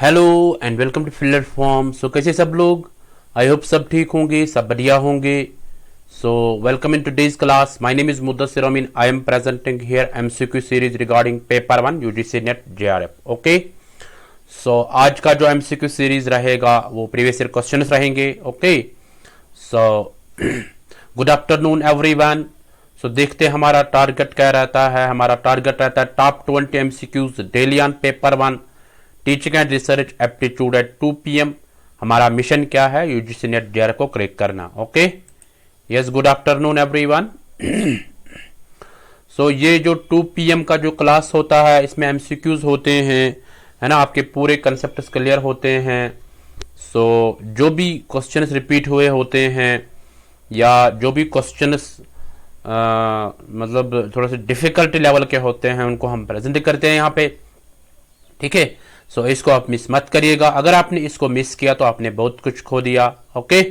Hello and welcome to filler form. So कैसे सब लोग, आई होप सब ठीक होंगे, सब बढ़िया होंगे। So welcome in today's class. My name is Muddassir Amin. I am presenting here MCQ series regarding paper 1 UGC NET JRF. Okay, so आज का जो एमसीक्यू सीरीज रहेगा वो प्रीवियस ईयर क्वेश्चंस रहेंगे। Okay, so good afternoon everyone. So देखते हैं हमारा target क्या रहता है। हमारा टारगेट रहता है top 20 MCQs daily on paper 1 teaching and research aptitude at 2 PM। हमारा मिशन क्या है? यूजीसी नेट जेआरएफ को क्रैक करना। Okay, yes, good afternoon everyone. So ये जो 2 PM का जो क्लास होता है इसमें एमसीक्यूज होते हैं, है ना, आपके पूरे कंसेप्ट क्लियर होते हैं। सो जो भी क्वेश्चंस रिपीट हुए होते हैं या जो भी क्वेश्चंस मतलब थोड़ा सा डिफिकल्टी लेवल के होते हैं उनको हम प्रेजेंट करते हैं यहाँ पे। ठीक है, सो इसको आप मिस मत करिएगा। अगर आपने इसको मिस किया तो आपने बहुत कुछ खो दिया। ओके,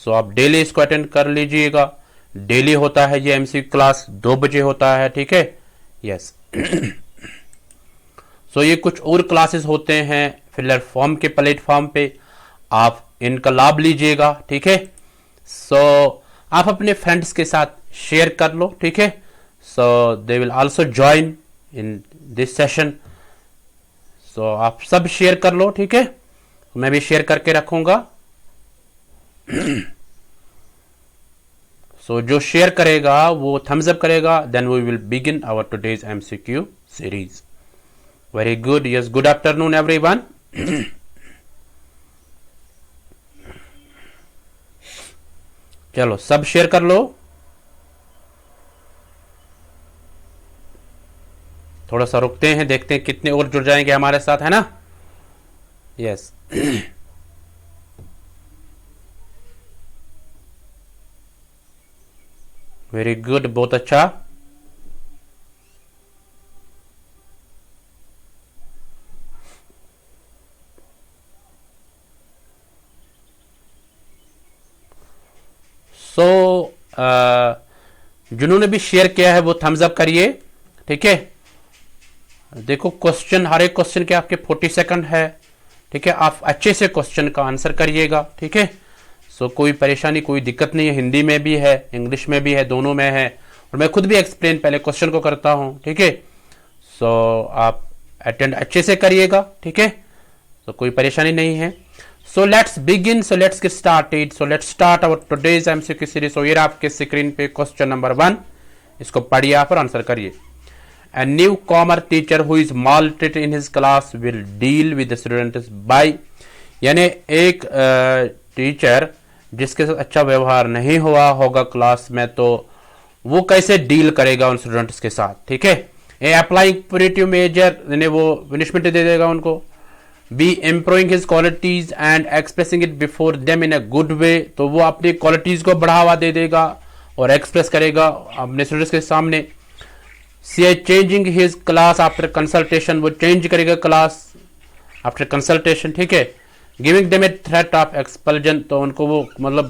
सो आप डेली इसको अटेंड कर लीजिएगा। डेली होता है ये एमसी क्लास, 2 बजे होता है। ठीक है, यस। सो ये कुछ और क्लासेस होते हैं फिलर फॉर्म के प्लेटफॉर्म पे, आप इनका लाभ लीजिएगा। ठीक है, सो आप अपने फ्रेंड्स के साथ शेयर कर लो। ठीक है, so they will also join in this session. So आप सब शेयर कर लो। ठीक है, मैं भी शेयर करके रखूंगा। सो जो शेयर करेगा वो थम्स अप करेगा, then we will begin our today's MCQ series. Very good, yes, good afternoon everyone. चलो सब शेयर कर लो। थोड़ा सा रुकते हैं, देखते हैं कितने और जुड़ जाएंगे हमारे साथ, है ना। यस, वेरी गुड, बहुत अच्छा। सो जिन्होंने भी शेयर किया है वो थम्स अप करिए। ठीक है, देखो क्वेश्चन, हर एक क्वेश्चन के आपके 40 सेकंड है। ठीक है, आप अच्छे से क्वेश्चन का आंसर करिएगा। ठीक है, सो कोई परेशानी, कोई दिक्कत नहीं है। हिंदी में भी है, इंग्लिश में भी है, दोनों में है। और मैं खुद भी एक्सप्लेन पहले क्वेश्चन को करता हूं। ठीक है, सो आप अटेंड अच्छे से करिएगा। ठीक है, सो कोई परेशानी नहीं है। So let's begin, so let's get started, so let's start our today's MCQ series. So ये आपके स्क्रीन पे क्वेश्चन नंबर 1, इसको पढ़िए आप और आंसर करिए। A newcomer teacher who is maltreated in his class will deal with the students by, यानी एक टीचर जिसके साथ अच्छा व्यवहार नहीं हुआ होगा क्लास में, तो वो कैसे डील करेगा उन स्टूडेंट्स के साथ। ठीक है, ए अप्लाइंग पनिटिव मेजर, यानी वो पनिशमेंट दे देगा उनको। B improving his qualities and expressing it before them in a good way, तो वो अपनी क्वालिटीज को बढ़ावा दे देगा और एक्सप्रेस करेगा अपने स्टूडेंट्स के सामने। C I changing his class after consultation, वो चेंज करेगा क्लास आफ्टर कंसल्टेशन। ठीक है, giving them a threat of expulsion, तो उनको वो मतलब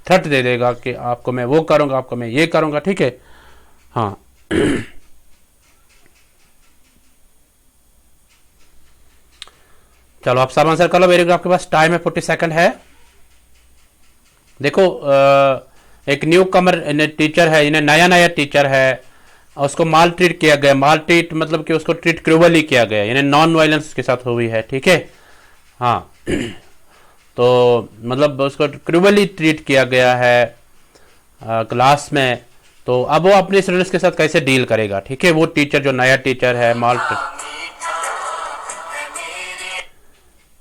थ्रेट दे देगा कि आपको मैं वो करूंगा, आपको मैं ये करूंगा। ठीक है, हाँ। चलो आप सब आंसर कर लो। वेरी गुड, आपके पास टाइम है, 40 सेकंड है। देखो एक न्यू कमर टीचर है, इन्हें नया नया टीचर है, उसको माल ट्रीट किया गया। माल ट्रीट मतलब कि उसको ट्रीट क्रूअली किया गया, यानी नॉन वायलेंस के साथ हुई है। ठीक है, हाँ। तो मतलब उसको क्रूअली ट्रीट किया गया है क्लास में, तो अब वो अपने स्टूडेंट्स के साथ कैसे डील करेगा। ठीक है, वो टीचर जो नया टीचर है माल ट्रीट।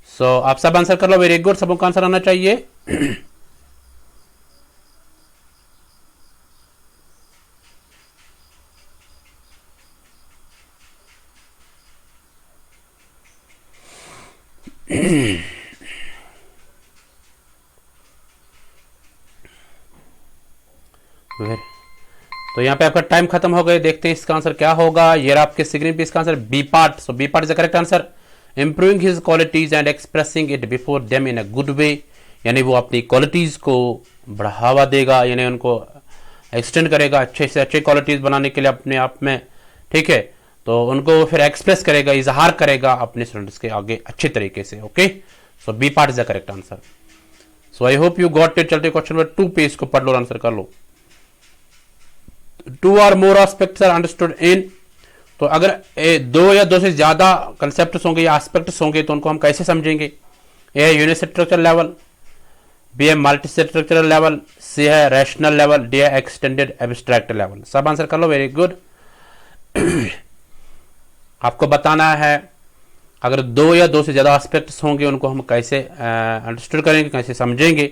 सो आप सब आंसर कर लो। वेरी गुड, सबको आंसर आना चाहिए। तो यहाँ पे आपका टाइम खत्म हो गया। देखते हैं इसका आंसर क्या होगा। ये आपके स्क्रीन पे इसका answer B part. So B part is the correct answer. Improving his qualities and expressing it before them in a good way, यानी वो अपनी क्वालिटीज को बढ़ावा देगा, यानी उनको एक्सटेंड करेगा अच्छे से अच्छे क्वालिटीज बनाने के लिए अपने आप में। ठीक है, तो उनको वो फिर एक्सप्रेस करेगा, इजहार करेगा अपने स्टूडेंट्स के आगे अच्छे तरीके से। Okay, so B part is the correct answer. So I hope you got it. चलते क्वेश्चन नंबर 2 पे, इसको पढ़ लो, आंसर कर लो। 2 और मोर एस्पेक्ट्स आर अंडरस्टूड इन, तो अगर 2 या 2 से ज्यादा कंसेप्ट होंगे या एस्पेक्ट्स होंगे तो उनको हम कैसे समझेंगे? ए है यूनिट स्ट्रक्चर लेवल, बी है मल्टी स्ट्रक्चरल लेवल, सी है रैशनल लेवल, डी है एक्सटेंडेड एब्स्ट्रैक्ट लेवल। सब आंसर कर लो, वेरी गुड। आपको बताना है अगर 2 या 2 से ज्यादा एस्पेक्ट्स होंगे उनको हम कैसे अंडरस्टूड करेंगे, कैसे समझेंगे।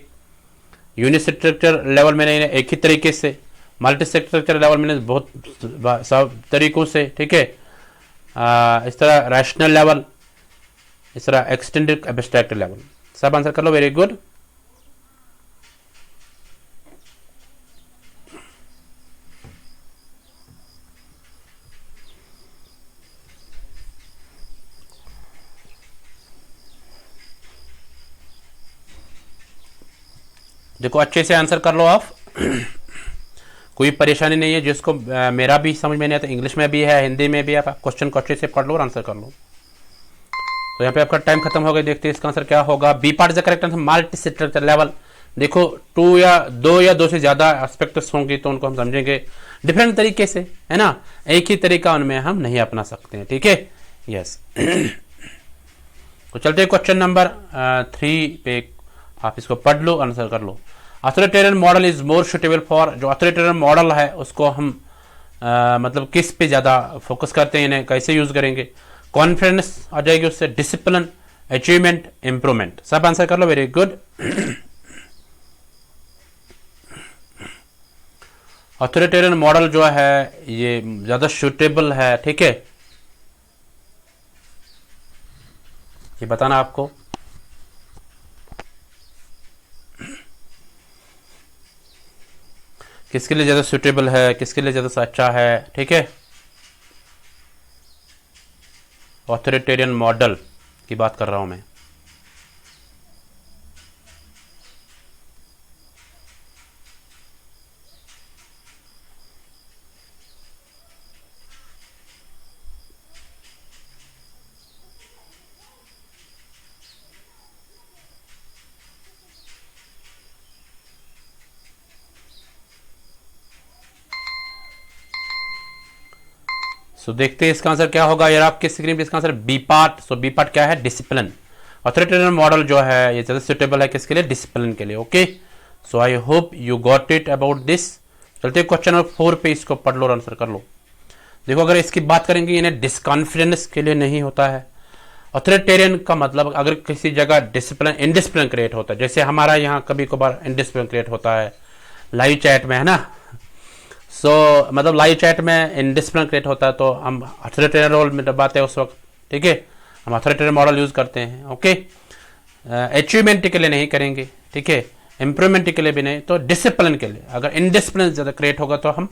यूनिट स्ट्रक्चर लेवल में नहीं, एक ही तरीके से, मल्टी स्ट्रक्चर लेवल में बहुत सब तरीकों से, ठीक है। इस तरह रैशनल लेवल, इस तरह एक्सटेंडेड एब्स्ट्रैक्ट लेवल। सब आंसर कर लो, वेरी गुड। देखो अच्छे से आंसर कर लो आप। कोई परेशानी नहीं है, जिसको मेरा भी समझ में नहीं आता, इंग्लिश में भी है, हिंदी में भी, आप क्वेश्चन को अच्छे से पढ़ लो और आंसर कर लो। तो यहाँ पे आपका टाइम खत्म हो गया। देखते हैं इसका आंसर क्या होगा। B part is the correct answer, multi structure level. देखो 2 या 2 से ज्यादा एस्पेक्ट्स होंगे तो उनको हम समझेंगे डिफरेंट तरीके से, है ना। एक ही तरीका उनमें हम नहीं अपना सकते हैं, ठीक है। यस। तो चलते हैं क्वेश्चन नंबर 3 पे, आप इसको पढ़ लो, आंसर कर लो। Authoritarian model is more suitable for, जो अथॉरिटेरियन मॉडल है उसको हम मतलब किस पे ज्यादा फोकस करते हैं, इन्हें कैसे यूज करेंगे? कॉन्फिडेंस आ जाएगी उससे, डिसिप्लिन, अचीवमेंट, इंप्रूवमेंट। सब आंसर कर लो, वेरी गुड। अथॉरिटेरियन मॉडल जो है ये ज्यादा सुटेबल है, ठीक है, ये बताना आपको। किसके लिए ज्यादा सुटेबल है, किसके लिए ज्यादा अच्छा है, ठीक है। ऑथोरिटेरियन मॉडल की बात कर रहा हूं मैं। सो देखते हैं इसका आंसर क्या होगा। यार आपके स्क्रीन पे इसका answer B part. So B part क्या है? डिसिप्लिन। ऑथोरिटेरियन मॉडल जो है ये ज्यादा सुटेबल है किसके लिए? डिसिप्लिन के लिए। Okay, so I hope you got it about this. चलते क्वेश्चन नंबर 4 पे, इसको पढ़ लो और आंसर कर लो। देखो अगर इसकी बात करेंगे, इन्हें डिसकॉन्फिडेंस के लिए नहीं होता है। ऑथोरिटेरियन का मतलब अगर किसी जगह डिसिप्लिन, इनडिसिप्लिन क्रिएट होता है, जैसे हमारा यहाँ कभी कभार इनडिसिप्लिन क्रिएट होता है लाइव चैट में, है ना। मतलब लाइव चैट में इनडिसिप्लिन क्रिएट होता है तो हम अथॉरिटेरियन रोल में दबाते हैं उस वक्त, ठीक है, हम अथॉरिटेरियन मॉडल यूज करते हैं। ओके, अचीवमेंट के लिए नहीं करेंगे, ठीक है, इंप्रूवमेंट के लिए भी नहीं, तो डिसिप्लिन के लिए अगर इनडिसिप्लिन ज्यादा क्रिएट होगा तो हम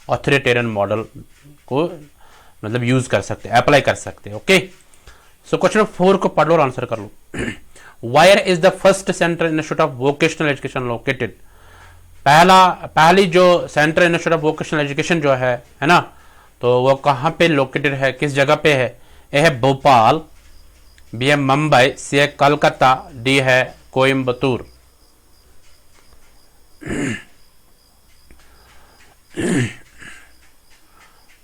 अथॉरिटेरियन मॉडल को मतलब यूज कर सकते हैं, अप्लाई कर सकते हैं। ओके, सो क्वेश्चन 4 को पढ़ लो और आंसर कर लो। Where is the first centre institute of vocational education located? पहली जो central institute of vocational education जो है ना, तो वो कहाँ पे लोकेटेड है, किस जगह पे है? ए है भोपाल, बी है मुंबई, सी है कलकत्ता, डी है Coimbatore.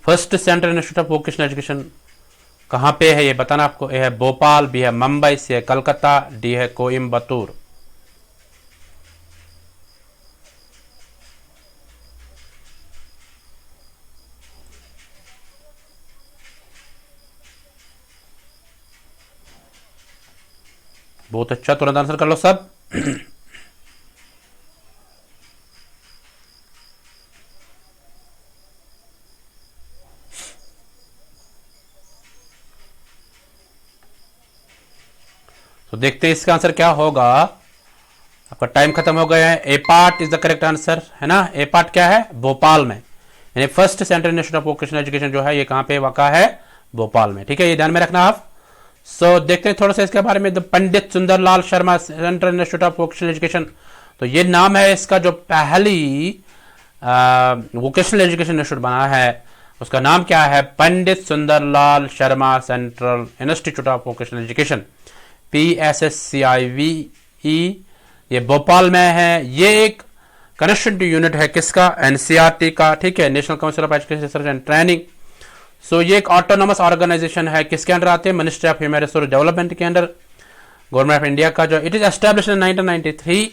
First central institute of vocational education कहाँ पे है ये बताना आपको। ए है भोपाल, बी है मुंबई, सी है कलकत्ता, डी है कोयम्बतूर। बहुत अच्छा, तुरंत आंसर कर लो सब। तो देखते हैं इसका आंसर क्या होगा। आपका टाइम खत्म हो गया है। A part is the correct answer, है ना। ए पार्ट क्या है? भोपाल में, यानी first central institute of vocational education जो है ये कहां पे वाक़ा है? भोपाल में, ठीक है, ये ध्यान में रखना आप। सो देखते हैं थोड़ा सा इसके बारे में। The Pandit Sundarlal Sharma central institute of vocational education, तो ये नाम है इसका जो पहली वोकेशनल एजुकेशन इंस्टीट्यूट बना है उसका नाम क्या है? Pandit Sundarlal Sharma central institute of vocational education, PSSCIVE, ये भोपाल में है। ये एक कनेक्शन टू यूनिट है किसका? NCERT का, ठीक है, national council of education research and training. So ये एक ऑटोनोमस ऑर्गेनाइजेशन है, किसके अंडर आते हैं? Ministry of human resource development के अंडर, गवर्नमेंट ऑफ इंडिया का जो। It is established in 1993।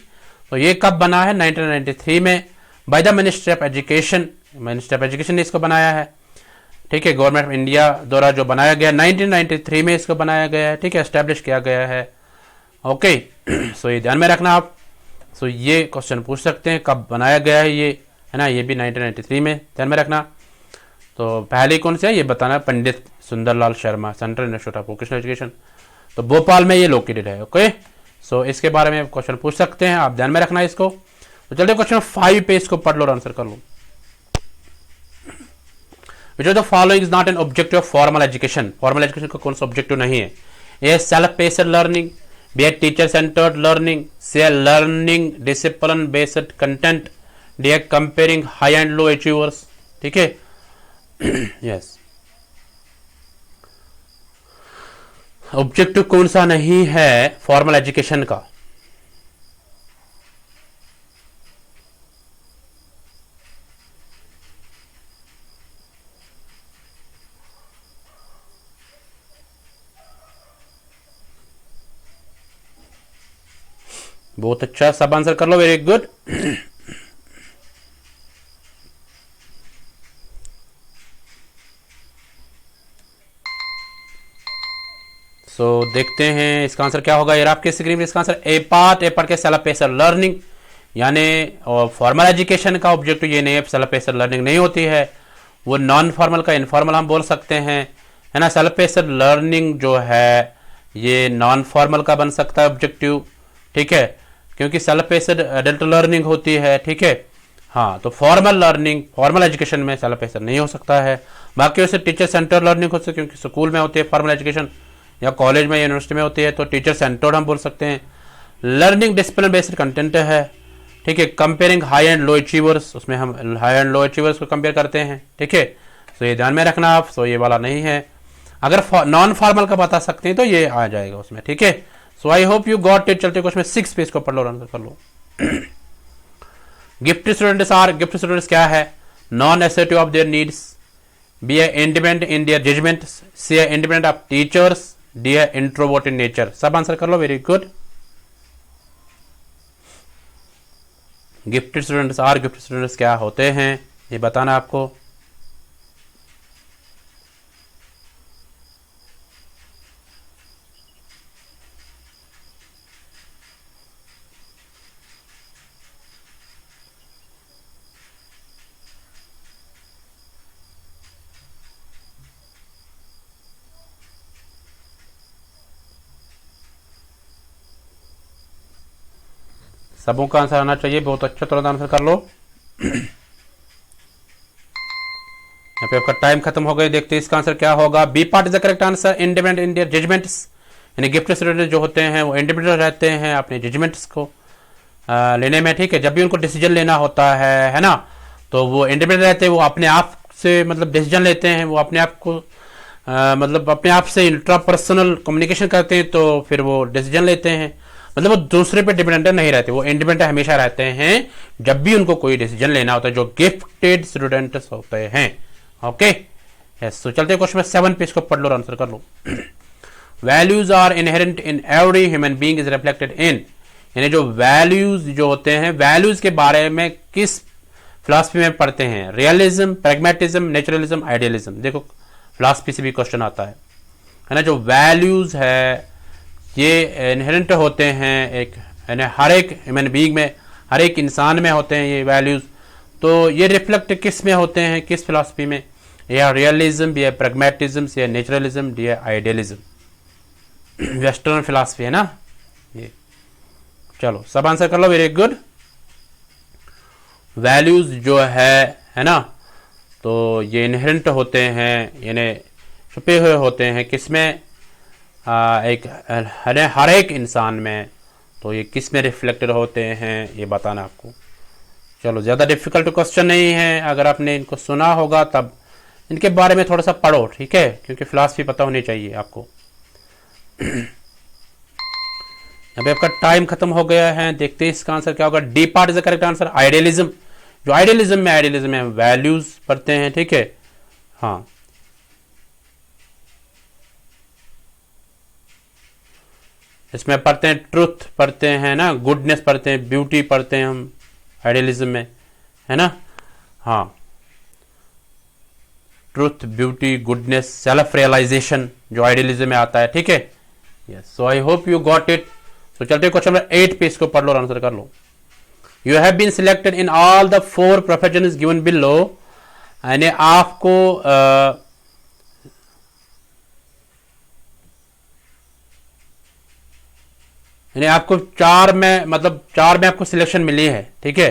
तो ये कब बना है? 1993 में by the ministry of education. Ministry of education ने इसको बनाया है, ठीक है, गवर्नमेंट ऑफ इंडिया द्वारा जो बनाया गया 1993 में इसको बनाया गया है, ठीक है, एस्टैब्लिश किया गया है। ओके सो ये ध्यान में रखना आप। सो ये क्वेश्चन पूछ सकते हैं कब बनाया गया है ये, है ना, ये भी 1993 में, ध्यान में रखना। तो पहले कौन से है ये बताना, Pandit Sundarlal Sharma central institute of vocational education, तो भोपाल में ये लोकेटेड है। ओके सो इसके बारे में क्वेश्चन पूछ सकते हैं, आप ध्यान में रखना इसको। तो चलिए क्वेश्चन 5 पे इसको पढ़ लो और आंसर कर लो। Which of the following is not an objective of formal education? Formal education का कौन सा ऑब्जेक्टिव नहीं है? A self paced learning, B a teacher centered learning, C a learning discipline based content, D a comparing high and low achievers, ठीक है। Yes objective कौन सा नहीं है फॉर्मल एजुकेशन का? बहुत अच्छा, सब आंसर कर लो, वेरी गुड। सो देखते हैं इसका आंसर क्या होगा। यार आपके स्क्रीन में इसका आंसर ए पार्ट के सेल्फ पेस्ड लर्निंग, यानी फॉर्मल एजुकेशन का ऑब्जेक्टिव ये नहीं है, सेल्फ पेस्ड लर्निंग नहीं होती है, वो नॉन फॉर्मल का इनफॉर्मल हम बोल सकते हैं, है ना। सेल्फ पेस्ड लर्निंग जो है ये नॉन फॉर्मल का बन सकता है ऑब्जेक्टिव, ठीक है, क्योंकि सेल्फ पेस्ड एडल्ट लर्निंग होती है, ठीक है। हाँ, तो फॉर्मल लर्निंग फॉर्मल एजुकेशन में सेल्फ पेस्ड नहीं हो सकता है। बाकी वैसे टीचर सेंटर लर्निंग हो सकती है, क्योंकि स्कूल में होती है फॉर्मल एजुकेशन, या कॉलेज में यूनिवर्सिटी में होती है, तो टीचर सेंटर्ड हम बोल सकते हैं। लर्निंग डिसिप्लिन बेस्ड कंटेंट है, ठीक है। Comparing high and low achievers, उसमें हम हाई एंड लो अचीवर्स को कंपेयर करते हैं, ठीक है। तो ये ध्यान में रखना आप। सो ये वाला नहीं है। अगर नॉन फॉर्मल का बता सकते हैं तो ये आ जाएगा उसमें, ठीक है। So I hope you got it. चलते क्वेश्चन 6 पे इसको पढ़ लो, आंसर कर लो। गिफ्टेड स्टूडेंट्स क्या है? Non assertive of their needs, B a independent in their judgement, C a independent of teachers, D a introvert in nature. सब answer कर लो, वेरी गुड। गिफ्टेड स्टूडेंट्स क्या होते हैं ये बताना आपको। सबों का आंसर आना चाहिए, बहुत अच्छा, तुरंत आंसर कर लो। यहाँ पे आपका टाइम खत्म हो गया। देखते हैं इसका आंसर क्या होगा। B part is the correct answer, independent in their judgements, यानी गिफ्टेड स्टूडेंट जो होते हैं वो इंडिपेंडेंट रहते हैं अपने जजमेंट्स को लेने में, ठीक है। जब भी उनको डिसीजन लेना होता है ना, तो वो इंडिपेंडेंट रहते हैं, वो अपने आप से मतलब डिसीजन लेते हैं, वो अपने आप को मतलब अपने आप से इंट्रापर्सनल कम्युनिकेशन करते हैं, तो फिर वो डिसीजन लेते हैं, मतलब वो दूसरे पे डिपेंडेंट नहीं रहते, वो इंडिपेंडेंट हमेशा रहते हैं जब भी उनको कोई डिसीजन लेना होता है, जो गिफ्टेड स्टूडेंट्स होते हैं। ओके यस, तो चलते क्वेश्चन 7 पे इसको पढ़ लो और आंसर कर लो। Values are inherent in every human being is reflected in, यानी जो वैल्यूज जो होते हैं, वैल्यूज के बारे में किस फिलॉसफी में पढ़ते हैं? Realism, pragmatism, naturalism, idealism. देखो फिलॉसफी से भी क्वेश्चन आता है ना। जो वैल्यूज है ये इनहेरेंट होते हैं एक, यानी हर एक ह्यूमन बीइंग में, हर एक इंसान में होते हैं ये वैल्यूज। तो ये रिफ्लेक्ट किस में होते हैं, किस फिलॉसफी में? या रियलिज्म, या प्रैग्मेटिज्म, या नेचुरलिज्म, या आइडियलिज्म। वेस्टर्न फिलॉसफी है ना ये। चलो सब आंसर कर लो, वेरी गुड। वैल्यूज जो है ना, तो ये इनहेरेंट होते हैं, यानी छुपे हुए होते हैं किसमें? एक हर एक इंसान में। तो ये किस में रिफ्लेक्टेड होते हैं ये बताना आपको। चलो ज़्यादा डिफिकल्ट क्वेश्चन नहीं है, अगर आपने इनको सुना होगा तब इनके बारे में थोड़ा सा पढ़ो, ठीक है, क्योंकि फिलॉसफी पता होनी चाहिए आपको। अभी आपका टाइम खत्म हो गया है, देखते हैं इसका आंसर क्या होगा। D part is the correct answer, idealism. जो आइडियलिज्म में वैल्यूज पढ़ते हैं, ठीक है। हाँ, इसमें पढ़ते हैं ट्रुथ, पढ़ते हैं ना, गुडनेस पढ़ते हैं, ब्यूटी पढ़ते हैं हम आइडियलिज्म में, है ना। हाँ, truth, beauty, goodness, self realisation जो आइडियलिज्म में आता है, ठीक है। Yes, so I hope you got it. So चलते क्वेश्चन नंबर 8 पे, इसको पढ़ लो और आंसर कर लो। You have been selected in all the 4 professions given below. यानी आपको आपको 4 में, मतलब 4 में आपको सिलेक्शन मिली है, ठीक है।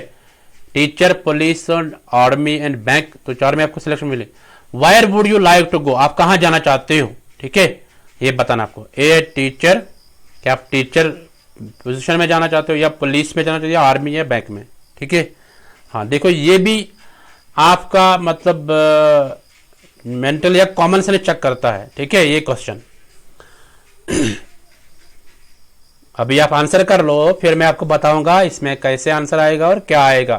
Teacher, police, army and bank, तो 4 में आपको सिलेक्शन मिली। Where would you like to go, आप कहां जाना चाहते हो, ठीक है, ये बताना आपको। ए टीचर, क्या आप टीचर पोजीशन में जाना चाहते हो, या पुलिस में जाना चाहते हो, या आर्मी या बैंक में, ठीक है। हाँ, देखो ये भी आपका मतलब मेंटल या कॉमन सेंस चेक करता है, ठीक है, ये क्वेश्चन। अभी आप आंसर कर लो, फिर मैं आपको बताऊंगा इसमें कैसे आंसर आएगा और क्या आएगा,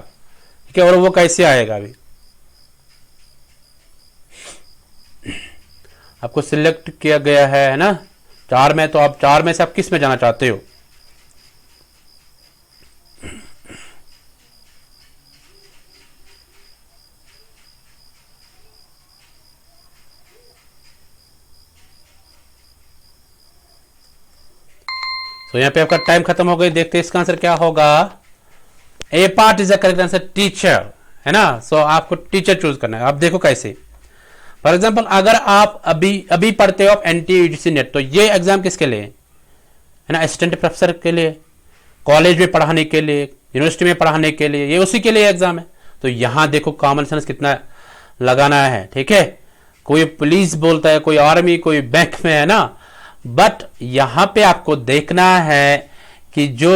ठीक है, और वो कैसे आएगा। अभी आपको सिलेक्ट किया गया है ना 4 में, तो आप 4 में से आप किस में जाना चाहते हो। तो यहां पे आपका टाइम खत्म हो गई, देखते हैं इसका आंसर क्या होगा। A part is the correct answer, teacher, है ना। सो आपको टीचर चूज करना है। आप देखो कैसे, फॉर एग्जाम्पल अगर आप अभी पढ़ते हो आप एनटीए यूजीसी नेट, तो ये एग्जाम किसके लिए है ना, असिस्टेंट प्रोफेसर के लिए, कॉलेज में पढ़ाने के लिए, यूनिवर्सिटी में पढ़ाने के लिए, ये उसी के लिए एग्जाम है। तो यहां देखो कॉमन सेंस कितना लगाना है, ठीक है। कोई पुलिस बोलता है, कोई आर्मी, कोई बैंक में, है ना। बट यहां पे आपको देखना है कि जो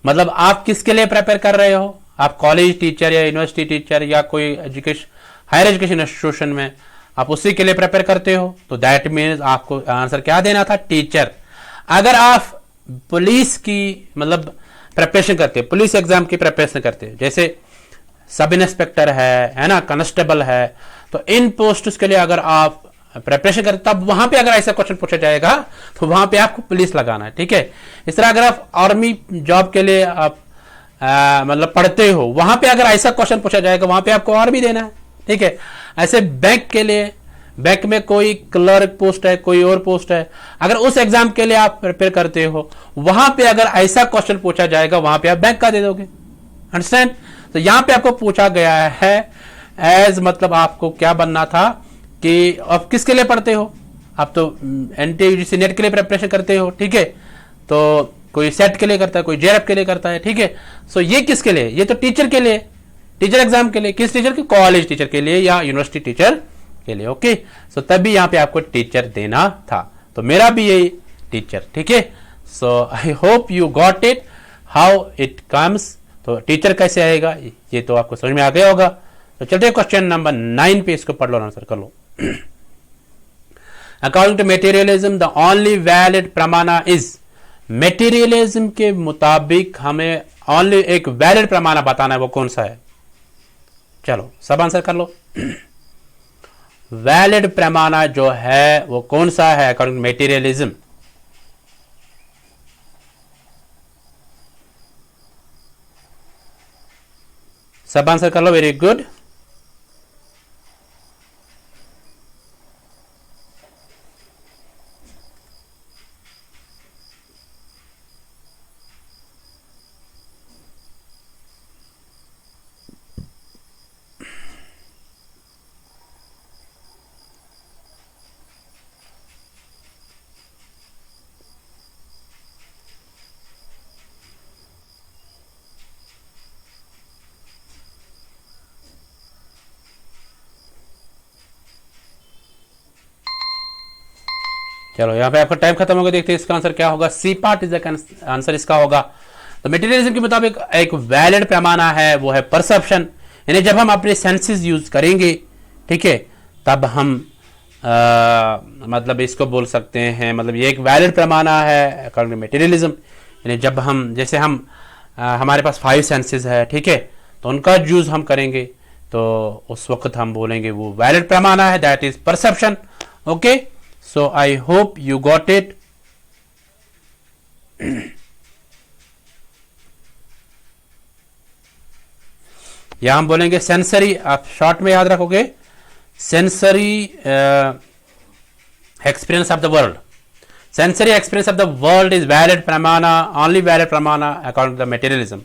मतलब आप किसके लिए प्रिपेयर कर रहे हो। आप कॉलेज टीचर या यूनिवर्सिटी टीचर या कोई एजुकेशन, हायर एजुकेशन इंस्टीट्यूशन में आप उसी के लिए प्रिपेयर करते हो, तो दैट मीन्स आपको आंसर क्या देना था, टीचर। अगर आप पुलिस की मतलब प्रिपरेशन करते हो, पुलिस एग्जाम की प्रिपरेशन करते हो, जैसे सब इंस्पेक्टर है ना, कांस्टेबल है, तो इन पोस्ट के लिए अगर आप प्रिपरेशन करते, तब वहां पे अगर ऐसा क्वेश्चन पूछा जाएगा तो वहां पे आपको पुलिस लगाना है, ठीक है। इस तरह अगर आप आर्मी जॉब के लिए आप मतलब पढ़ते हो, वहां पे अगर ऐसा क्वेश्चन पूछा जाएगा वहां पे आपको आर्मी देना है, ठीक है। ऐसे बैंक के लिए, बैंक में कोई क्लर्क पोस्ट है, कोई और पोस्ट है, अगर उस एग्जाम के लिए आप प्रिपेयर करते हो, वहां पे अगर ऐसा क्वेश्चन पूछा जाएगा वहां पे आप बैंक का दे दोगे, अंडरस्टैंड। तो यहां पे आपको पूछा गया है एज, मतलब आपको क्या बनना था कि आप किसके लिए पढ़ते हो। आप तो एनटीए यूजीसी नेट के लिए प्रिपरेशन करते हो, ठीक है। तो कोई सेट के लिए करता है, कोई जेआरएफ के लिए करता है, ठीक है। सो ये किसके लिए, ये तो टीचर के लिए, टीचर एग्जाम के लिए। किस टीचर के, कॉलेज टीचर के लिए या यूनिवर्सिटी टीचर के लिए, ओके। सो तभी यहां पे आपको टीचर देना था, तो मेरा भी यही टीचर, ठीक है। So I hope you got it how it comes. तो टीचर कैसे आएगा ये तो आपको समझ में आ गया होगा। तो चलते क्वेश्चन नंबर 9 पे, इसको पढ़ लो, आंसर कर लो। According to materialism the only valid प्रमाणा इज, मेटेरियलिज्म के मुताबिक हमें ओनली एक वैलिड प्रमाणा बताना है, वो कौन सा है। चलो सब आंसर कर लो। वैलिड पैमाना जो है वो कौन सा है अकॉर्डिंग टू मेटीरियलिज्म। सब आंसर कर लो, वेरी गुड। चलो यहाँ पे आपका टाइम खत्म हो गया, देखते हैं इसका आंसर क्या होगा। C part is the answer इसका होगा। तो मेटीरियलिज्म के मुताबिक एक वैलिड पैमाना है वो है परसेप्शन, यानी जब हम अपने सेंसेस यूज करेंगे, ठीक है, तब हम मतलब इसको बोल सकते हैं, मतलब ये एक वैलिड पैमाना है अकॉर्डिंग टू मटेरियलिज्म। यानी जब हम, जैसे हम हमारे पास 5 सेंसेस है, ठीक है, तो उनका यूज हम करेंगे तो उस वक्त हम बोलेंगे वो वैलिड पैमाना है, that is perception. Okay, so I hope you got it. या हम बोलेंगे सेंसरी, आप शॉर्ट में याद रखोगे, sensory experience of the world. Sensory experience of the world is valid pramana, only valid pramana according to the materialism.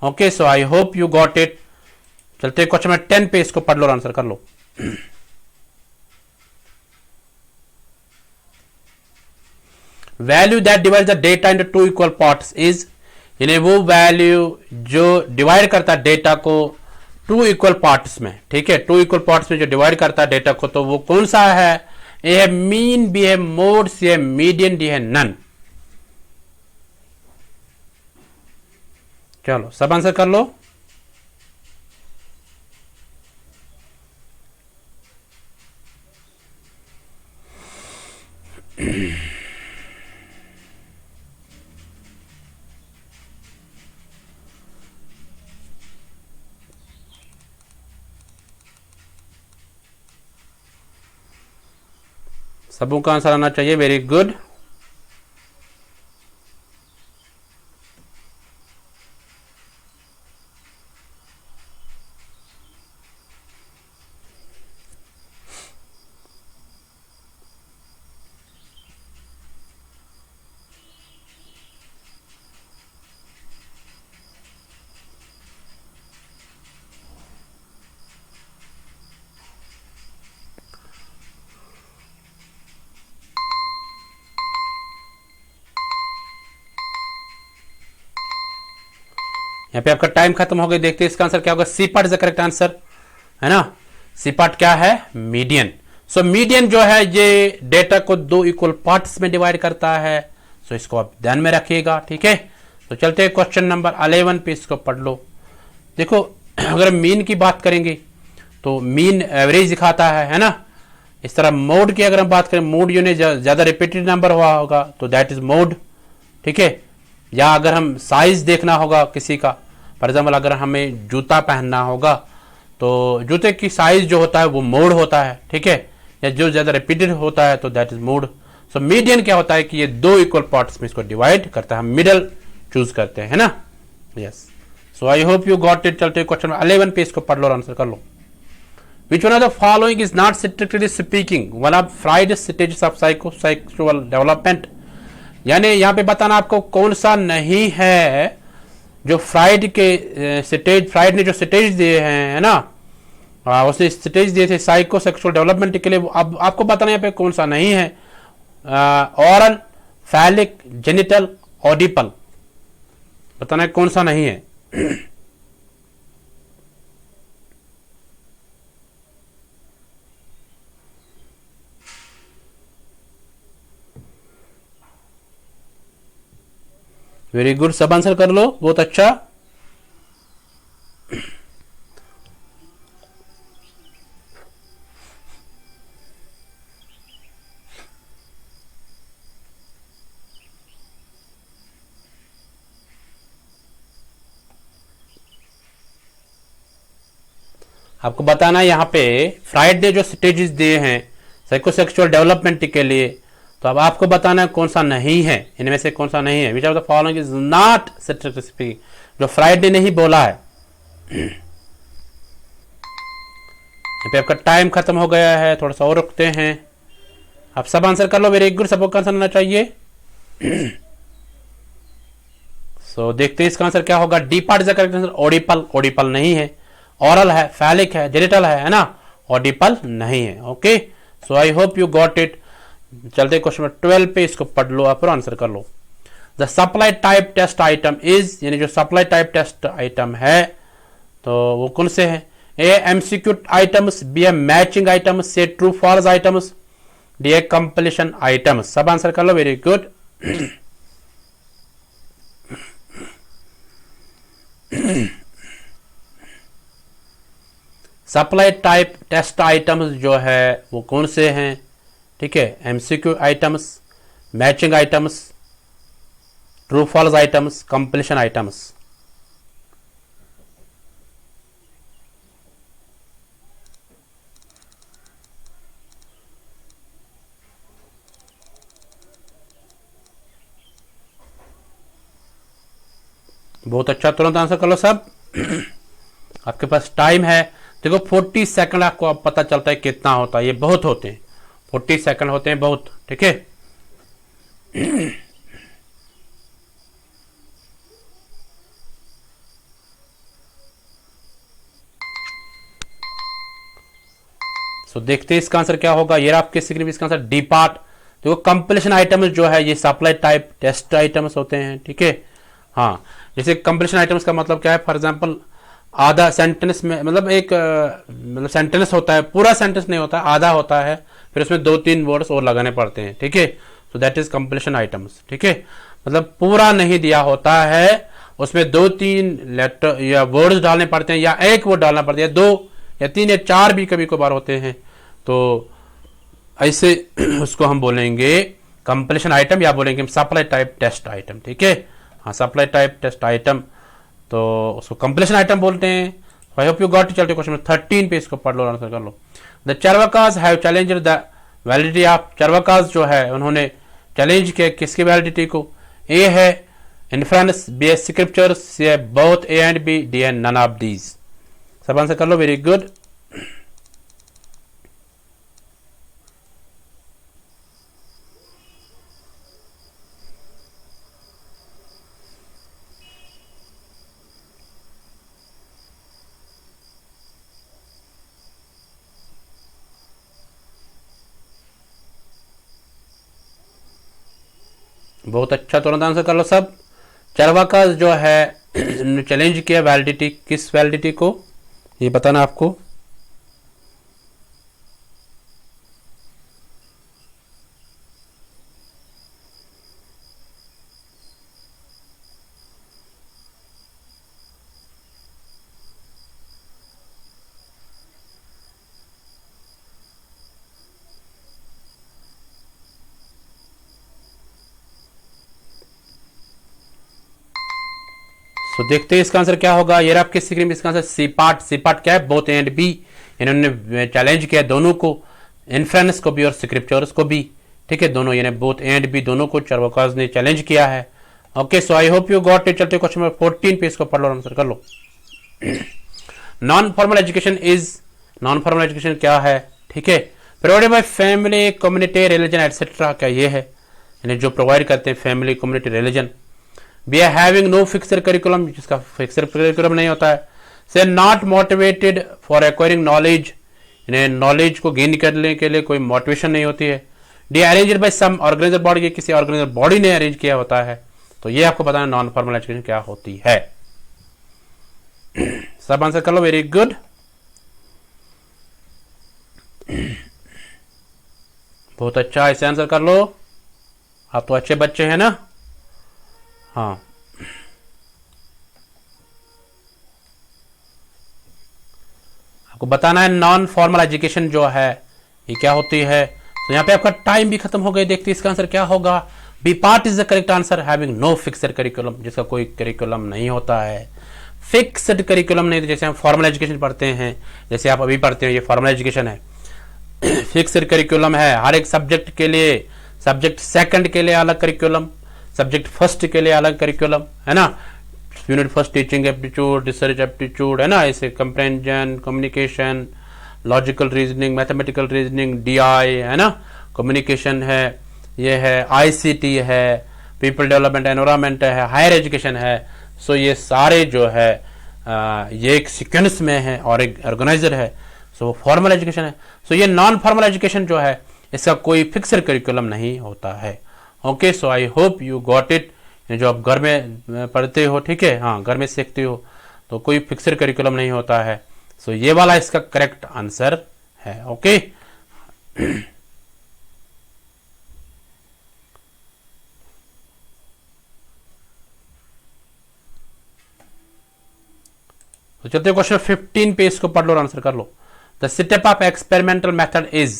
Okay, so I hope you got it. चलते question number 10 पे, इसको पढ़ लो और आंसर कर लो। Value that divide the data into 2 equal parts is, यानी वो वैल्यू जो डिवाइड करता है डेटा को 2 इक्वल पार्ट्स में, ठीक है, 2 इक्वल पार्ट्स में जो डिवाइड करता है डेटा को, तो वो कौन सा है? ए है मीन, बी है मोड, सी है मीडियन, डी है नन। चलो सब आंसर कर लो। सबों का आंसर आना चाहिए। Very good. यहाँ पे आपका टाइम खत्म हो गया। देखते हैं इसका आंसर क्या होगा। C part is the correct answer, है ना। सी पार्ट क्या है? मीडियन। सो मीडियन जो है ये डेटा को 2 इक्वल पार्ट्स में डिवाइड करता है। सो इसको आप ध्यान में रखिएगा, ठीक है। तो चलते हैं क्वेश्चन नंबर 11 पे, इसको पढ़ लो। देखो अगर मीन की बात करेंगे तो मीन एवरेज दिखाता है ना। इस तरह मोड की अगर हम बात करें, मोड यूनिट ज्यादा रिपीटेड नंबर हुआ होगा तो दैट इज मोड, ठीक है। या अगर हम साइज देखना होगा किसी का, फॉर एग्जाम्पल अगर हमें जूता पहनना होगा तो जूते की साइज जो होता है वो मोड होता है, ठीक है। या जो ज्यादा रिपीटेड होता है तो that is mode. So median क्या होता है कि ये 2 इक्वल पार्ट्स में इसको डिवाइड करता है, हम मिडल चूज करते हैं, है ना। Yes, so I hope you got it. चलते क्वेश्चन 11 पे, इसको पढ़ लो और आंसर कर लो। Which one of the following is not strictly speaking one of Freud's stages of psychosexual development? यानी यहाँ पे बताना आपको कौन सा नहीं है जो फ्राइड के स्टेज, फ्राइड ने जो स्टेज दिए हैं, है ना, उसने स्टेज दिए थे साइकोसेक्सुअल डेवलपमेंट के लिए। अब आपको बताना यहाँ पे कौन सा नहीं है। ऑरल, फैलिक, जेनिटल, ऑडिपल, बताना है कौन सा नहीं है। वेरी गुड, सब आंसर कर लो, बहुत अच्छा। आपको बताना यहाँ पे फ्राइड ने जो स्टेजेस दिए हैं साइकोसेक्सुअल डेवलपमेंट के लिए, तो अब आपको बताना है कौन सा नहीं है, इनमें से कौन सा नहीं है। Which of the following is not strictly speaking, जो फ्राइड ने नहीं बोला है। यहाँ पे आपका टाइम खत्म हो गया है, थोड़ा सा और रुकते हैं। आप सब आंसर कर लो, वेरी गुड, सबको आंसर आना चाहिए। सो देखते हैं इसका आंसर क्या होगा। D part is the correct answer, audible, audible नहीं है। ऑरल है, फैलिक है, जेनिटल है ना, ऑडिपल नहीं है। Okay, so I hope you got it. चलते क्वेश्चन नंबर 12 पे, इसको पढ़ लो आप और आंसर कर लो। The supply type test item is, यानी जो सप्लाई टाइप टेस्ट आइटम है तो वो कौन से हैं? A MCQ items, B A matching items, C true false items, D A completion items. सब आंसर कर लो, very good. Supply type test items जो है वो कौन से हैं, ठीक है, MCQ items, matching items, true false items, completion items. बहुत अच्छा, तुरंत आंसर कर लो सब। आपके पास टाइम है, देखो 40 सेकंड आपको अब पता चलता है कितना होता है, ये बहुत होते हैं, 40 सेकंड होते हैं बहुत, ठीक है। सो देखते हैं इसका आंसर क्या होगा। ये आपके स्क्रीन में इसका आंसर डी पार्ट। देखो कंप्लीशन आइटम्स जो है ये सप्लाई टाइप टेस्ट आइटम्स होते हैं, ठीक है। हाँ, जैसे कंप्लीशन आइटम्स का मतलब क्या है, फॉर एग्जांपल आधा सेंटेंस में, मतलब एक मतलब सेंटेंस होता है, पूरा सेंटेंस नहीं होता, आधा होता है, फिर उसमें 2-3 वर्ड्स और लगाने पड़ते हैं, ठीक है। सो दैट इज कंप्लीशन आइटम्स, ठीक है। मतलब पूरा नहीं दिया होता है, उसमें 2-3 लेटर या वर्ड्स डालने पड़ते हैं, या एक वर्ड डालना पड़ता है, 2 या 3 या 4 भी कभी कभार होते हैं। तो ऐसे उसको हम बोलेंगे कंप्लीशन आइटम, या बोलेंगे सप्लाई टाइप टेस्ट आइटम, ठीक है। हाँ, सप्लाई टाइप टेस्ट आइटम, तो उसको कंप्लीशन आइटम बोलते हैं। I hope you got. चलते क्वेश्चन 13 पे इसको पढ़ लो, आंसर कर लो। The Charvakas have challenged the validity of, Charvakas जो है उन्होंने चैलेंज किया किसकी वैलिडिटी को। ए है इन्फ्रेंस, बी है स्क्रिप्चर्स, सी है both A and B, D है नन ऑफ दीज। सब आंसर कर लो, वेरी गुड। बहुत अच्छा, तुरंत आंसर कर लो सब। चरवाका जो है चैलेंज किया वैलिडिटी, किस वैलिडिटी को, ये बताना आपको। तो देखते हैं इसका आंसर क्या होगा। ये आपके स्क्रीन में इसका answer C part. C part क्या है, बोथ एंड बी। इन्होंने चैलेंज किया दोनों को, इन्फ्रेंस को भी और स्क्रिप्चर्स को भी, ठीक है। दोनों यानी बोथ एंड बी दोनों को चरवाकाज ने चैलेंज किया है। Okay, so I hope you got it. चलते क्वेश्चन नंबर 14 पे इसको पढ़ लो, आंसर कर लो। Non formal education is, non formal education क्या है, ठीक है, provided by family, community, religion etcetera. क्या ये है, यानी जो प्रोवाइड करते हैं family, community, religion. We are having no fixed curriculum, जिसका फिक्सड करिकुलम नहीं होता है। से not motivated for acquiring knowledge, इन्हें नॉलेज को गेन करने के लिए कोई मोटिवेशन नहीं होती है। D arranged by some organiser body, किसी ऑर्गेनाइजर बॉडी ने अरेंज किया होता है। तो ये आपको बताना नॉन फॉर्मल एजुकेशन क्या होती है। सब आंसर कर लो, वेरी गुड। बहुत अच्छा, ऐसे आंसर कर लो, आप तो अच्छे बच्चे हैं ना। हाँ, आपको बताना है नॉन फॉर्मल एजुकेशन जो है ये क्या होती है। तो यहाँ पे आपका टाइम भी खत्म हो गया। देखते हैं इसका आंसर क्या होगा। B part is the correct answer, having no fixed curriculum, जिसका कोई करिकुलम नहीं होता है। फिक्स्ड करिकुलम नहीं, तो जैसे हम फॉर्मल एजुकेशन पढ़ते हैं, जैसे आप अभी पढ़ते हैं, ये फॉर्मल एजुकेशन है। फिक्स्ड करिकुलम है हर एक सब्जेक्ट के लिए, सब्जेक्ट सेकंड के लिए अलग करिकुलम, सब्जेक्ट फर्स्ट के लिए अलग करिकुलम, है ना। Unit first teaching aptitude, research aptitude, है ना, ऐसे comprehension, communication, logical reasoning, mathematical reasoning, DI, है ना, कम्युनिकेशन है, ये है आईसीटी है, पीपल डेवलपमेंट, एनवायरमेंट है, हायर एजुकेशन है। सो ये सारे जो है ये एक सीक्वेंस में है और एक ऑर्गेनाइजर है। सो फॉर्मल एजुकेशन है। सो ये नॉन फॉर्मल एजुकेशन जो है इसका कोई फिक्स्ड करिकुलम नहीं होता है। Okay, so I hope you got it. जो आप घर में पढ़ते हो, ठीक है, हाँ, घर में सीखते हो, तो कोई फिक्स्ड करिकुलम नहीं होता है। सो ये वाला इसका करेक्ट आंसर है। ओके, तो चलते क्वेश्चन 15 पे, इसको पढ़ लो और आंसर कर लो। The setup of experimental method is,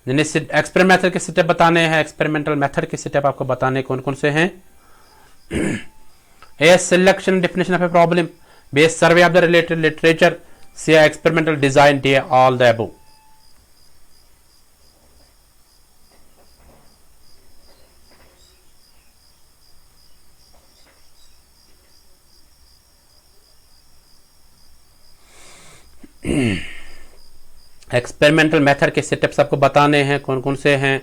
experimental method के सेटअप बताने हैं, एक्सपेरिमेंटल मेथड के सेटअप आपको बताने कौन कौन से हैं। A selection definition of a problem, B survey of the related literature, C experimental design, D all the above. Experimental method के सेटअप्स आपको बताने हैं कौन कौन से हैं।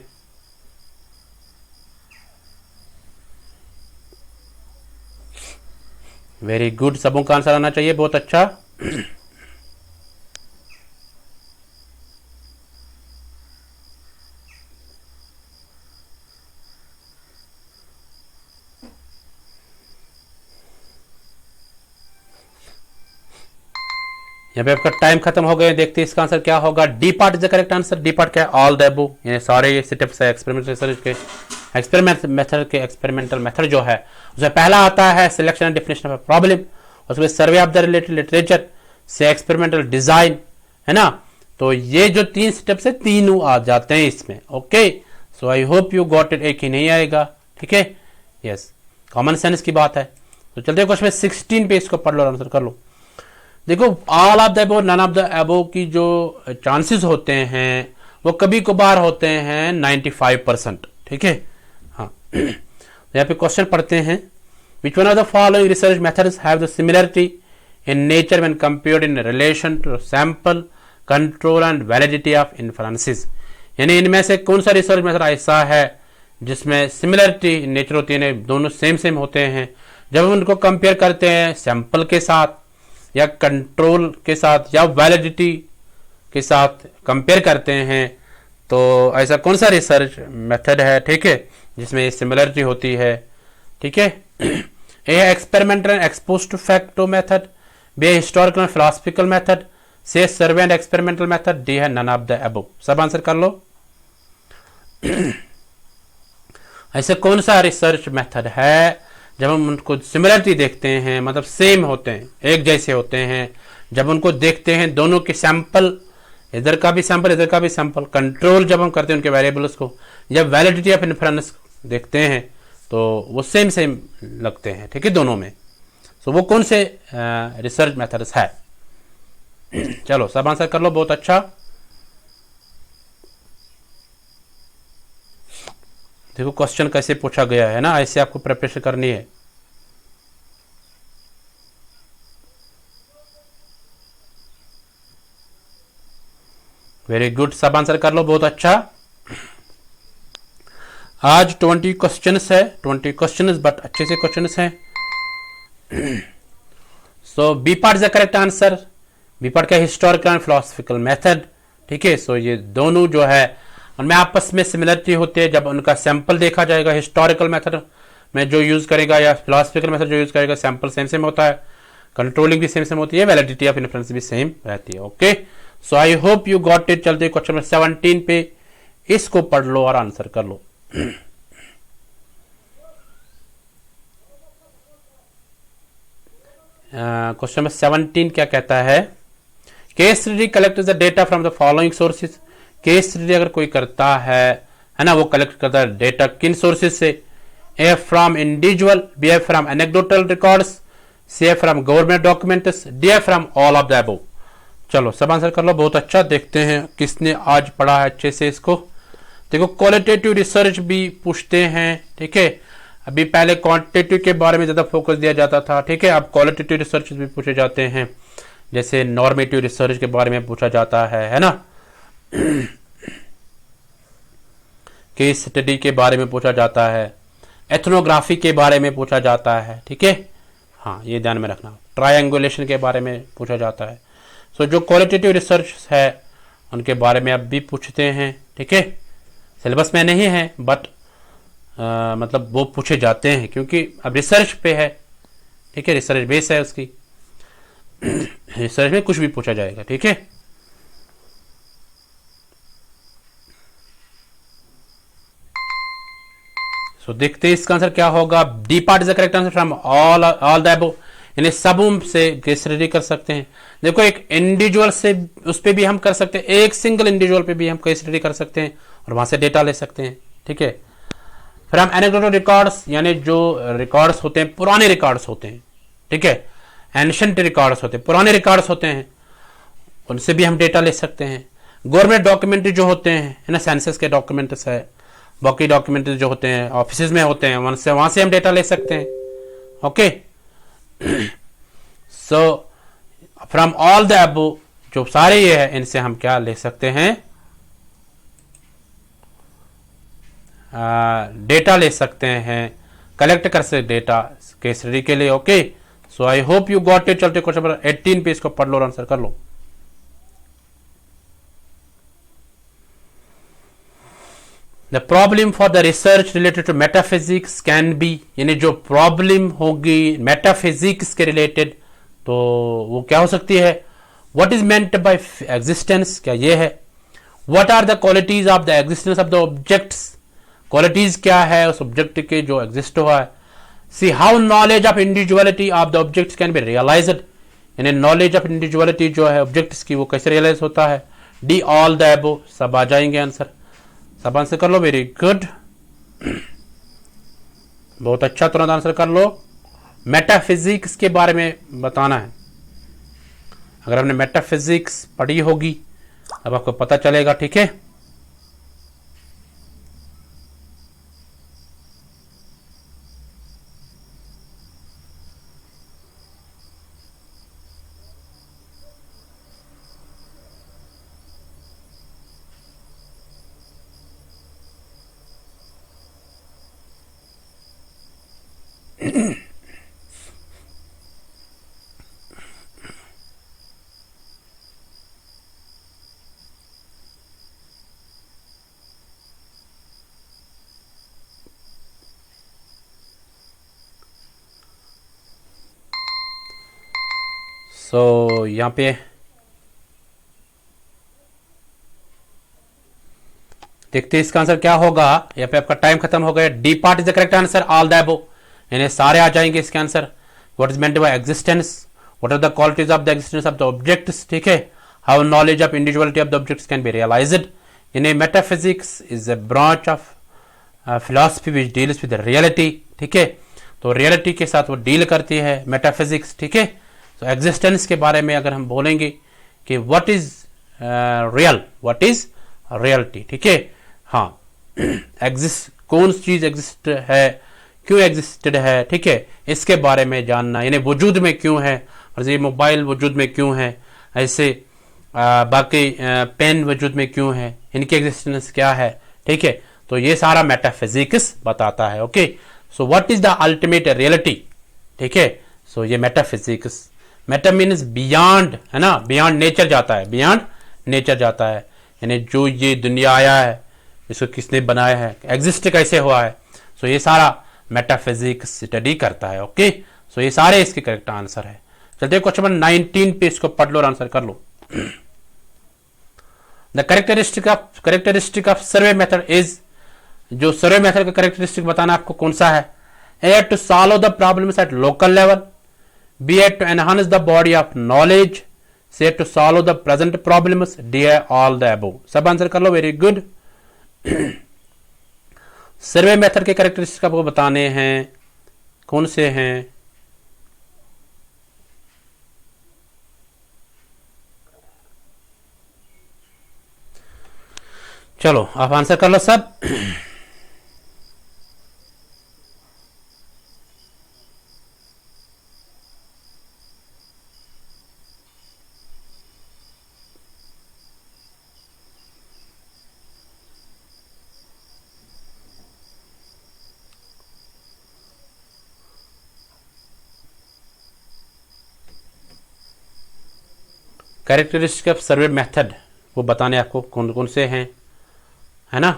वेरी गुड, सबों का आंसर आना चाहिए, बहुत अच्छा। यहाँ पे आपका टाइम खत्म हो गया, देखते हैं इसका आंसर क्या होगा। D part is the correct answer. D part क्या है? ऑल द अबव, यानी सारे ये स्टेप्स है एक्सपेरिमेंटल रिसर्च के। एक्सपेरिमेंट मेथड के एक्सपेरिमेंटल मेथड जो है उसमें पहला आता है selection and definition of problem, उसमें survey of the related literature से एक्सपेरिमेंटल डिजाइन, है ना। तो ये जो 3 स्टेप्स है तीनों आ जाते हैं इसमें। Okay, so I hope you got it. एक ही नहीं आएगा, ठीक है, यस, कॉमन सेंस की बात है। तो चलते हैं क्वेश्चन 16 पे, इसको पढ़ लो, आंसर कर लो। देखो, all of the above, none of the above की जो चांसेस होते हैं वो कभी कभार होते हैं 95%, ठीक है। हाँ, यहाँ पे क्वेश्चन पढ़ते हैं। Which one of the following research methods have the similarity in nature when compared in relation to sample control and validity of inferences, यानी इनमें से कौन सा रिसर्च मेथड ऐसा है जिसमें सिमिलरिटी इन नेचर होती है, दोनों सेम होते हैं, जब हम उनको कंपेयर करते हैं सैंपल के साथ या कंट्रोल के साथ या वैलिडिटी के साथ कंपेयर करते हैं, तो ऐसा कौन सा रिसर्च मेथड है, ठीक है, जिसमें सिमिलरिटी होती है, ठीक है। A experimental and ex post facto method, B historical and philosophical method, C survey and experimental method, D है नन ऑफ द अबव। सब आंसर कर लो। ऐसे कौन सा रिसर्च मेथड है जब हम उनको सिमिलरिटी देखते हैं, मतलब सेम होते हैं, एक जैसे होते हैं, जब उनको देखते हैं दोनों के सैंपल, इधर का भी सैंपल इधर का भी सैंपल, कंट्रोल जब हम करते हैं उनके वेरिएबल्स को, या वैलिडिटी ऑफ इन्फ्रेंस देखते हैं, तो वो सेम लगते हैं, ठीक है, दोनों में। तो वो कौन से रिसर्च मेथड्स है? चलो सब आंसर कर लो, बहुत अच्छा। देखो क्वेश्चन कैसे पूछा गया है ना, ऐसे आपको प्रिपरेशन करनी है। वेरी गुड, सब आंसर कर लो, बहुत अच्छा। आज 20 क्वेश्चंस है, 20 क्वेश्चंस, बट अच्छे से क्वेश्चंस हैं। So B part is the correct answer. B part का हिस्टोरिकल एंड फिलोसफिकल मेथड, ठीक है। सो ये दोनों जो है उनमें आपस में सिमिलरिटी होती है जब उनका सैंपल देखा जाएगा। हिस्टोरिकल मेथड में जो यूज करेगा या फिलोसफिकल मेथड जो यूज करेगा, सैंपल सेम होता है, कंट्रोलिंग भी सेम होती है, वैलिडिटी ऑफ इन्फ्रेंस भी सेम रहती है। Okay, so I hope you got it. चलते क्वेश्चन नंबर 17 पे, इसको पढ़ लो और आंसर कर लो। क्वेश्चन नंबर 17 क्या कहता है? Case study collect the data from the following sources. Case study अगर कोई करता है ना, वो कलेक्ट करता है डेटा किन सोर्सेज से? A from individual, B a from anecdotal records, C a from government documents, D a from all of the above. चलो सब आंसर कर लो, बहुत अच्छा। देखते हैं किसने आज पढ़ा है अच्छे से इसको। देखो, क्वालिटेटिव रिसर्च भी पूछते हैं, ठीक है। अभी पहले क्वांटिटेटिव के बारे में ज्यादा फोकस दिया जाता था, ठीक है। अब क्वालिटेटिव रिसर्च भी पूछे जाते हैं, जैसे नॉर्मेटिव रिसर्च के बारे में पूछा जाता है ना, केस स्टडी के बारे में पूछा जाता है, एथनोग्राफी के बारे में पूछा जाता है, ठीक है। हाँ, ये ध्यान में रखना। ट्रायंगुलेशन के बारे में पूछा जाता है। सो जो क्वालिटेटिव रिसर्च है उनके बारे में अब भी पूछते हैं, ठीक है। सिलेबस में नहीं है, बट मतलब वो पूछे जाते हैं क्योंकि अब रिसर्च पे है, ठीक है, रिसर्च बेस है उसकी। रिसर्च में कुछ भी पूछा जाएगा, ठीक है। सो देखते हैं इसका आंसर क्या होगा। D part is the correct answer from all the above. यानी समूह से केस स्टडी कर सकते हैं। देखो एक इंडिविजुअल से उस पर भी हम कर सकते हैं, एक सिंगल इंडिविजुअल पे भी हम केस स्टडी कर सकते हैं और वहां से डेटा ले सकते हैं, ठीक है। फिर हम एनेक्डोटल रिकॉर्ड्स, यानी जो रिकॉर्ड्स होते हैं, पुराने रिकॉर्ड्स होते हैं, ठीक है, एंशिएंट रिकॉर्ड्स होते हैं, पुराने रिकॉर्ड्स होते हैं, उनसे भी हम डेटा ले सकते हैं। गवर्नमेंट डॉक्यूमेंट जो होते हैं, है ना, सेंसस के डॉक्यूमेंट्स है, बाकी डॉक्यूमेंट जो होते हैं ऑफिस में होते हैं, वहां से हम डेटा ले सकते हैं। Okay, so from all the above, जो सारे ये है, इनसे हम क्या ले सकते हैं, डेटा ले सकते हैं, कलेक्ट कर सकते डेटा केस स्टडी के लिए। Okay, so I hope you got it. चलते क्वेश्चन नंबर 18 पे इसको पढ़ लो और आंसर कर लो। The problem for the research related to metaphysics can be, यानी जो प्रॉब्लम होगी मेटाफिजिक्स के रिलेटेड, तो वो क्या हो सकती है, what is meant by existence, क्या ये है, what are the qualities of the existence of the objects, qualities क्या है उस ऑब्जेक्ट के जो एग्जिस्ट हुआ है, C how knowledge of individuality of the objects can be realised, यानी नॉलेज ऑफ इंडिविजुअलिटी जो है ऑब्जेक्ट्स की वो कैसे रियलाइज होता है, डी ऑल द अबव, सब आ जाएंगे आंसर, सब आंसर कर लो, वेरी गुड, बहुत अच्छा, तुरंत आंसर कर लो। मेटाफिजिक्स के बारे में बताना है, अगर आपने मेटाफिजिक्स पढ़ी होगी अब आपको पता चलेगा, ठीक है। सो यहाँ पे देखते हैं इसका आंसर क्या होगा। यहाँ पे आपका टाइम खत्म हो गया। D part is the correct answer, all the above, यानी सारे आ जाएंगे इसके आंसर। What is meant by existence, what are the qualities of the existence of the objects, ठीक है। How knowledge of individuality of the objects can be realised, यानी metaphysics is a branch of philosophy which deals with reality, ठीक है। तो reality के साथ वो deal करती है मेटाफिजिक्स, ठीक है। तो एग्जिस्टेंस के बारे में अगर हम बोलेंगे कि what is real, what is reality, ठीक है। हाँ, एग्जिस्ट, कौन चीज एग्जिस्ट है, क्यों एग्जिस्टेड है, ठीक है, इसके बारे में जानना, यानी वजूद में क्यों है, और ये मोबाइल वजूद में क्यों है, ऐसे बाकी पेन वजूद में क्यों है, इनकी एग्जिस्टेंस क्या है, ठीक है। तो ये सारा मेटाफिजिक्स बताता है। Okay, so what is the ultimate reality, ठीक है। सो ये मेटाफिजिक्स, मेटा मीन्स बियॉन्ड, है ना, बियॉन्ड नेचर जाता है, बियॉन्ड नेचर जाता है, यानी जो ये दुनिया आया है इसको किसने बनाया है, एग्जिस्ट कैसे हुआ है, सो ये सारा मेटाफिजिक्स स्टडी करता है। ओके, सो ये सारे इसके करेक्ट आंसर है। चलते क्वेश्चन नंबर 19 पे, इसको पढ़ लो और आंसर कर लो। The characteristic of survey method is, जो सर्वे मेथड का करेक्टरिस्टिक बताना आपको कौन सा है, A to solve the problems at local level, B to enhance the body of knowledge, C to solve the present problems, D all the above, सब answer कर लो, वेरी गुड। सर्वे मेथड के characteristic आपको बताने हैं, कौन से हैं, चलो आप आंसर कर लो सब। कैरेक्टरिस्टिक ऑफ सर्वे मेथड वो बताने आपको कौन कौन से हैं, है ना।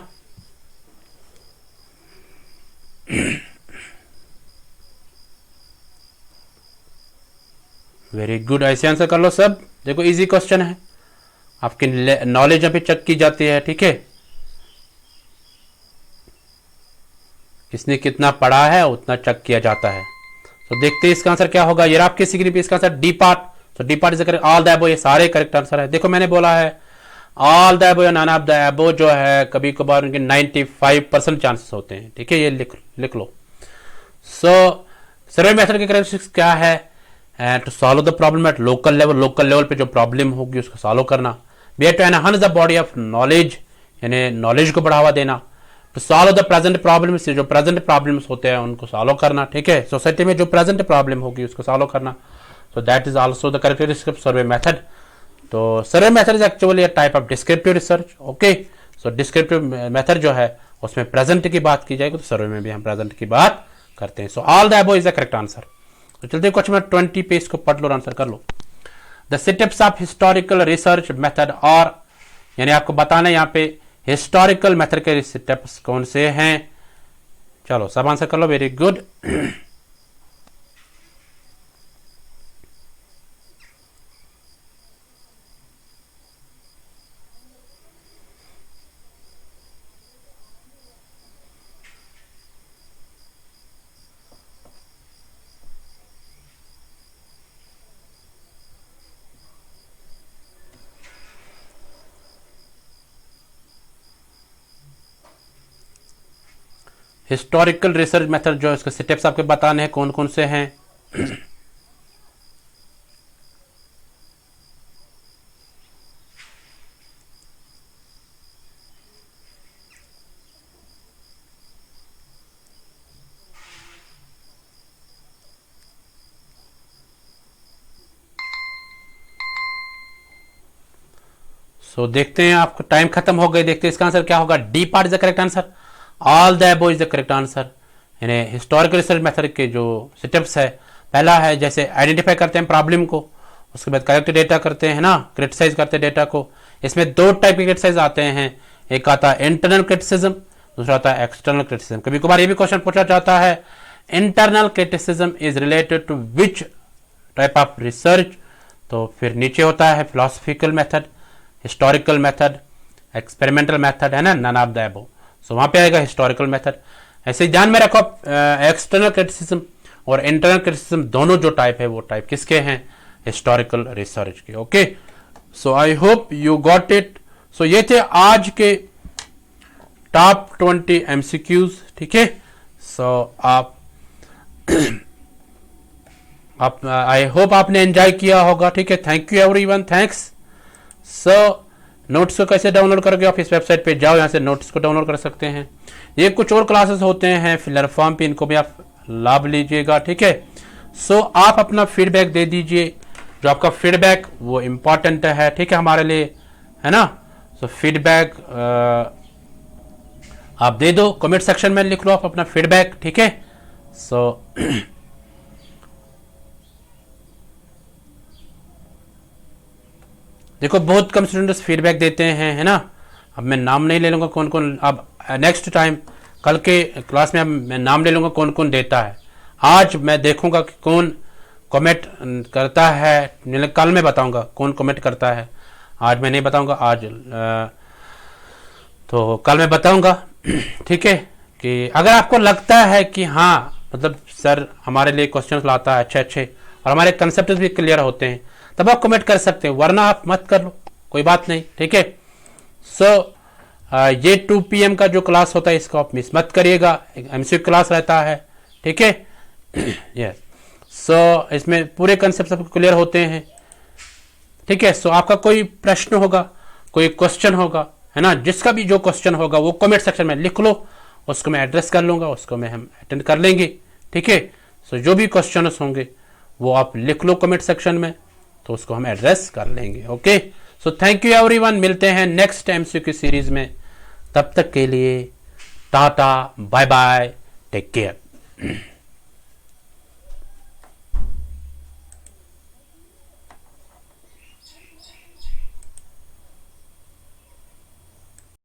वेरी गुड, ऐसे आंसर कर लो सब। देखो इजी क्वेश्चन है, आपकी नॉलेज यहाँ पे चेक की जाती है, ठीक है, किसने कितना पढ़ा है उतना चेक किया जाता है। तो देखते हैं इसका आंसर क्या होगा। ये आपके सिग्निफिकेंट, इसका आंसर डी पार्ट। तो D part is correct, all the above, ये सारे करेक्ट आंसर है। देखो मैंने बोला है ऑल द अबव या नन ऑफ द अबव जो है कभी कभार उनके 95% चांसेस होते हैं, ठीक है, ये लिख लो। सो सर्वे मेथड के करेक्टरिस्टिक्स क्या है? To solve the problem at local level, local level पे जो प्रॉब्लम होगी उसको सॉल्व करना। We have to enhance the body of knowledge, यानी नॉलेज को बढ़ावा देना। To solve the present problems, जो प्रेजेंट प्रॉब्लम्स होते हैं उनको सॉल्व करना, ठीक है, सोसाइटी में जो प्रेजेंट प्रॉब्लम होगी उसको सॉल्व करना। So that is also the characteristics of survey method. तो survey method is actually a type of descriptive research, okay. So descriptive method जो है उसमें प्रेजेंट की बात की जाएगी, तो सर्वे में भी हम प्रेजेंट की बात करते हैं। So all the above is the correct answer. तो चलते क्वेश्चन नंबर 20 पे, इसको पढ़ लो और आंसर कर लो। The steps of historical research method, और यानी आपको बताना है यहाँ पे हिस्टोरिकल मेथड के स्टेप्स कौन से हैं। चलो सब आंसर कर लो, very good. Historical research method जो है इसके स्टेप्स आपके बताने हैं कौन कौन से हैं। सो देखते हैं, आपको टाइम खत्म हो गए, देखते हैं इसका आंसर क्या होगा। D part is the correct answer, all the above is the correct answer. यानी हिस्टोरिकल रिसर्च मेथड के जो स्टेप्स है, पहला है जैसे आइडेंटिफाई करते हैं प्रॉब्लम को, उसके बाद कलेक्ट डेटा करते हैं ना, क्रिटिसाइज करते हैं डेटा को। इसमें दो टाइप के क्रिटिसाइज आते हैं, एक आता है इंटरनल क्रिटिसिज्म, दूसरा आता है एक्सटर्नल क्रिटिसिज्म। कभी कभार ये भी क्वेश्चन पूछा जाता है internal criticism is related to which type of research. तो फिर नीचे होता है philosophical method, historical method, experimental method, है ना, none of the above. So वहां पे आएगा हिस्टोरिकल मेथड। ऐसे ध्यान में रखो, एक्सटर्नल क्रिटिसिज्म और इंटरनल क्रिटिसिज्म दोनों जो टाइप है वो टाइप किसके हैं? हिस्टोरिकल रिसर्च के, okay. So I hope you got it. So ये थे आज के टॉप 20 MCQs, ठीक है। सो आप आई होप आपने एंजॉय किया होगा, ठीक है। Thank you everyone, thanks. So notes को कैसे डाउनलोड करोगे? आप इस वेबसाइट पे जाओ, यहाँ से नोट्स को डाउनलोड कर सकते हैं। ये कुछ और क्लासेस होते हैं फिलर फॉर्म पे, इनको भी आप लाभ लीजिएगा, ठीक है। सो आप अपना फीडबैक दे दीजिए, जो आपका फीडबैक वो इम्पॉर्टेंट है, ठीक है, हमारे लिए, है ना। सो फीडबैक आप दे दो, कमेंट सेक्शन में लिख लो आप अपना फीडबैक, ठीक है। सो देखो बहुत कम स्टूडेंट्स फीडबैक देते हैं, है ना। अब मैं नाम नहीं ले लूँगा कौन कौन, अब नेक्स्ट टाइम कल के क्लास में अब मैं नाम ले लूँगा कौन कौन देता है। आज मैं देखूँगा कि कौन कमेंट करता है, कल मैं बताऊँगा कौन कमेंट करता है। आज मैं नहीं बताऊँगा, आज तो कल मैं बताऊँगा, ठीक है। कि अगर आपको लगता है कि हाँ मतलब सर हमारे लिए क्वेश्चन लाता है अच्छे अच्छे और हमारे कंसेप्ट भी क्लियर होते हैं, तब आप कमेंट कर सकते हैं, वरना आप मत कर लो, कोई बात नहीं, ठीक है। सो ये 2 PM का जो क्लास होता है इसको आप मिस मत करिएगा, एक MCQ क्लास रहता है, ठीक है। यस, सो इसमें पूरे कंसेप्ट सब क्लियर होते हैं, ठीक है। सो आपका कोई प्रश्न होगा, कोई क्वेश्चन होगा, है ना, जिसका भी जो क्वेश्चन होगा वो कमेंट सेक्शन में लिख लो, उसको मैं एड्रेस कर लूँगा, उसको मैं हम अटेंड कर लेंगे, ठीक है। सो जो भी क्वेश्चन होंगे वो आप लिख लो कमेंट सेक्शन में, तो उसको हम एड्रेस कर लेंगे, okay. So thank you everyone, मिलते हैं नेक्स्ट MCQ सीरीज में, तब तक के लिए tata, bye bye, take care.